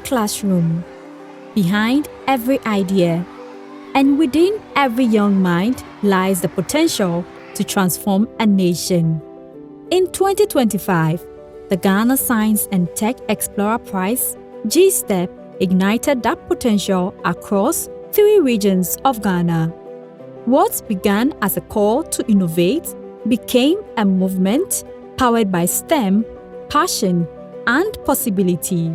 classroom, behind every idea, and within every young mind lies the potential to transform a nation. In 2025, the Ghana Science and Tech Explorer Prize, GSTEP, ignited that potential across 3 regions of Ghana. What began as a call to innovate became a movement powered by STEM, passion, and possibility.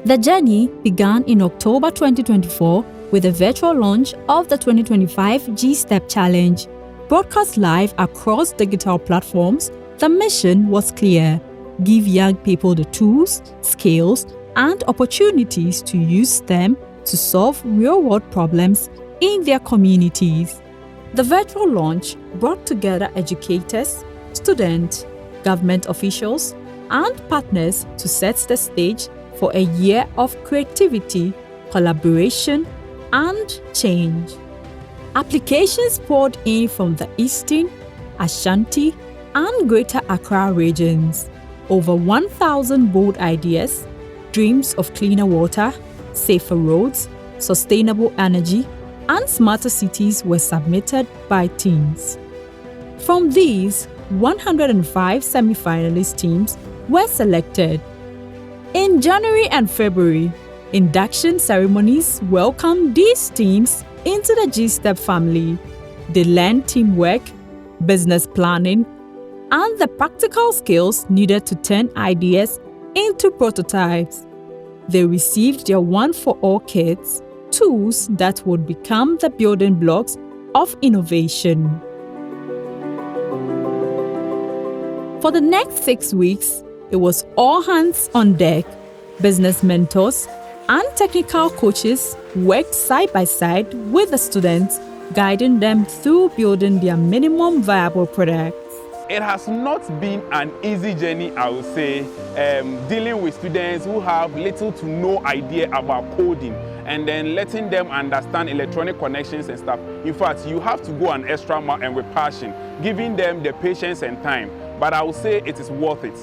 The journey began in October 2024 with a virtual launch of the 2025 GSTEP Challenge. Broadcast live across digital platforms, the mission was clear: give young people the tools, skills, and opportunities to use STEM to solve real-world problems in their communities. The virtual launch brought together educators, students, government officials, and partners to set the stage for a year of creativity, collaboration, and change. Applications poured in from the Eastern, Ashanti, and Greater Accra Regions. Over 1,000 bold ideas, dreams of cleaner water, safer roads, sustainable energy, and smarter cities were submitted by teams. From these, 105 semi-finalist teams were selected. In January and February, induction ceremonies welcomed these teams into the GSTEP family. They learned teamwork, business planning, and the practical skills needed to turn ideas into prototypes. They received their one-for-all kits, tools that would become the building blocks of innovation. For the next 6 weeks, it was all hands on deck. Business mentors and technical coaches worked side by side with the students, guiding them through building their minimum viable products. It has not been an easy journey, I would say, dealing with students who have little to no idea about coding and then letting them understand electronic connections and stuff. In fact, you have to go an extra mile and with passion, giving them the patience and time. But I would say it is worth it.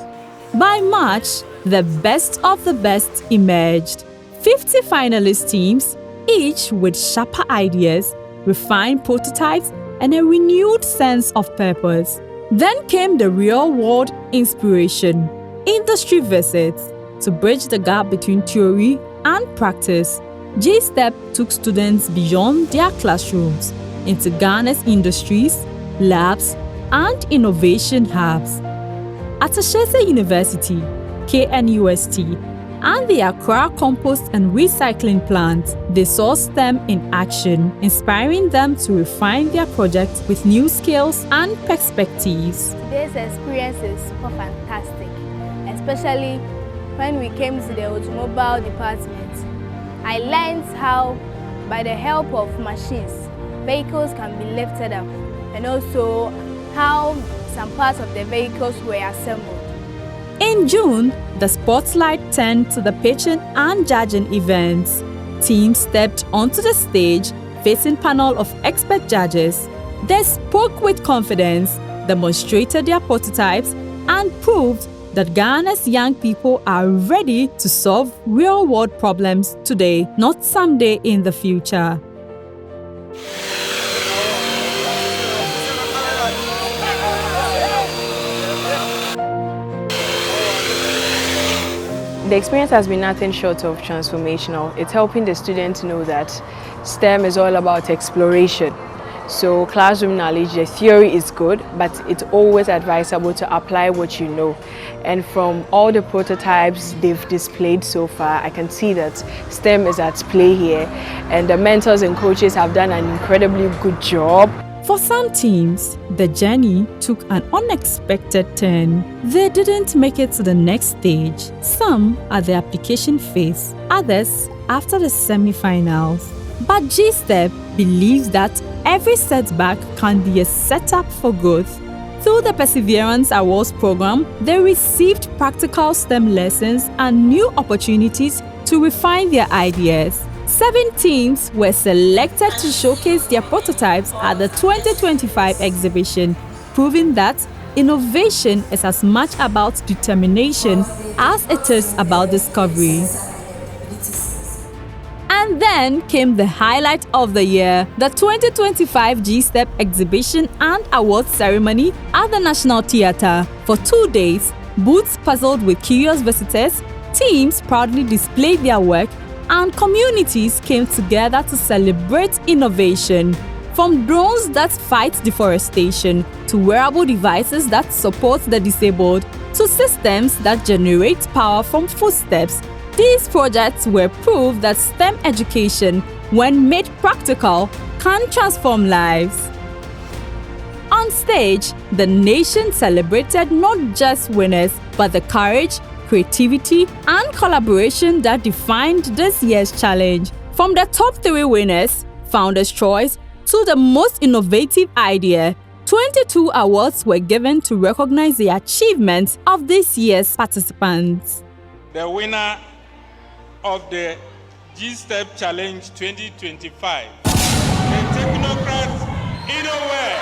By March, the best of the best emerged. 50 finalist teams, each with sharper ideas, refined prototypes, and a renewed sense of purpose. Then came the real-world inspiration, industry visits. To bridge the gap between theory and practice, GSTEP took students beyond their classrooms into Ghana's industries, labs, and innovation hubs. At Ashesi University, KNUST, and the Accra Compost and Recycling Plant, they saw STEM in action, inspiring them to refine their projects with new skills and perspectives. Today's experience is super fantastic, especially when we came to the automobile department. I learned how, by the help of machines, vehicles can be lifted up, and also how some parts of the vehicles were assembled. In June, the spotlight turned to the pitching and judging events. Teams stepped onto the stage, facing a panel of expert judges. They spoke with confidence, demonstrated their prototypes, and proved that Ghana's young people are ready to solve real-world problems today, not someday in the future. The experience has been nothing short of transformational. It's helping the students know that STEM is all about exploration. So classroom knowledge, the theory is good, but it's always advisable to apply what you know. And from all the prototypes they've displayed so far, I can see that STEM is at play here, and the mentors and coaches have done an incredibly good job. For some teams, the journey took an unexpected turn. They didn't make it to the next stage, some at the application phase, others after the semi-finals. But GSTEP believes that every setback can be a setup for growth. Through the Perseverance Awards program, they received practical STEM lessons and new opportunities to refine their ideas. 7 teams were selected to showcase their prototypes at the 2025 exhibition, proving that innovation is as much about determination as it is about discovery. And then came the highlight of the year, the 2025 GSTEP exhibition and awards ceremony at the National Theatre. For 2 days, booths puzzled with curious visitors, teams proudly displayed their work, and communities came together to celebrate innovation. From drones that fight deforestation, to wearable devices that support the disabled, to systems that generate power from footsteps, these projects were proof that STEM education, when made practical, can transform lives. On stage, the nation celebrated not just winners, but the courage, creativity, and collaboration that defined this year's challenge. From the top 3 winners, Founder's Choice, to the most innovative idea, 22 awards were given to recognize the achievements of this year's participants. The winner of the GSTEP Challenge 2025, the Technocrats Innovators.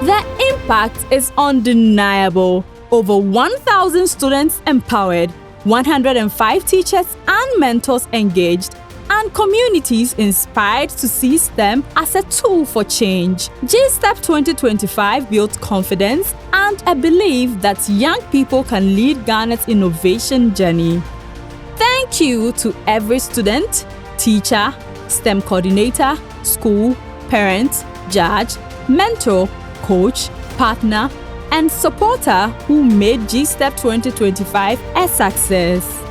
The impact is undeniable. Over 1,000 students empowered, 105 teachers and mentors engaged, and communities inspired to see STEM as a tool for change. GSTEP 2025 built confidence and a belief that young people can lead Ghana's innovation journey. Thank you to every student, teacher, STEM coordinator, school, parent, judge, mentor, coach, partner, and supporter who made GSTEP 2025 a success.